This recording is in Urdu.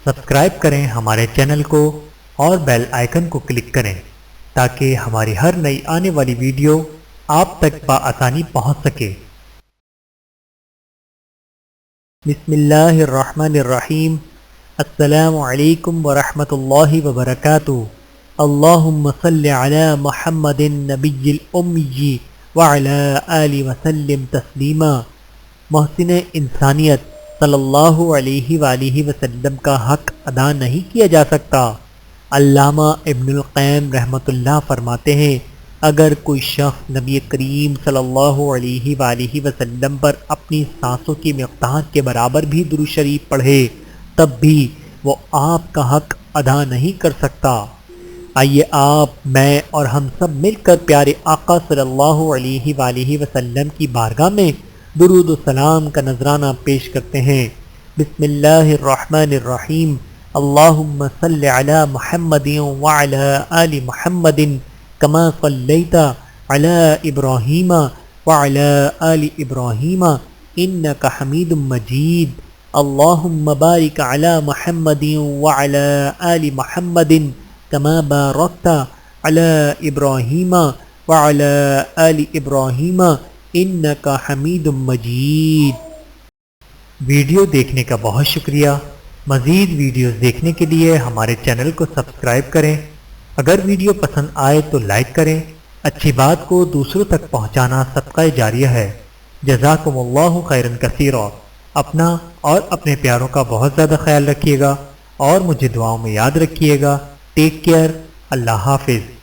سبسکرائب کریں ہمارے چینل کو اور بیل آئیکن کو کلک کریں تاکہ ہماری ہر نئی آنے والی ویڈیو آپ تک بآسانی پہنچ سکے۔ بسم اللہ الرحمن الرحیم۔ السلام علیکم ورحمۃ اللہ وبرکاتہ۔ اللہم صل علی محمد النبی الامی وعلی آلہ وسلم تسلیما۔ محسن انسانیت صلی اللہ علیہ وآلہ وسلم کا حق ادا نہیں کیا جا سکتا۔ علامہ ابن القیم رحمۃ اللہ فرماتے ہیں، اگر کوئی شخص نبی کریم صلی اللہ علیہ وآلہ وسلم پر اپنی سانسوں کی مقدار کے برابر بھی درود شریف پڑھے تب بھی وہ آپ کا حق ادا نہیں کر سکتا۔ آئیے آپ، میں اور ہم سب مل کر پیارے آقا صلی اللہ علیہ وآلہ وسلم کی بارگاہ میں درود و سلام کا نذرانہ پیش کرتے ہیں۔ بسم اللہ الرحمن الرحیم۔ اللہم صل علی محمد وعلی آل محمد کما صلیت علی ابراہیم وعلی آل ابراہیم انک حمید مجید۔ اللہم بارک علی محمد وعلی آل محمد کما بارکت علی ابراہیم وعلی آل ابراہیم انک حمید مجید۔ ویڈیو دیکھنے کا بہت شکریہ۔ مزید ویڈیوز دیکھنے کے لیے ہمارے چینل کو سبسکرائب کریں۔ اگر ویڈیو پسند آئے تو لائک کریں۔ اچھی بات کو دوسروں تک پہنچانا صدقہ جاریہ ہے۔ جزاکم اللہ خیرا کثیرا۔ اپنا اور اپنے پیاروں کا بہت زیادہ خیال رکھیے گا اور مجھے دعاؤں میں یاد رکھیے گا۔ Take care. اللہ حافظ۔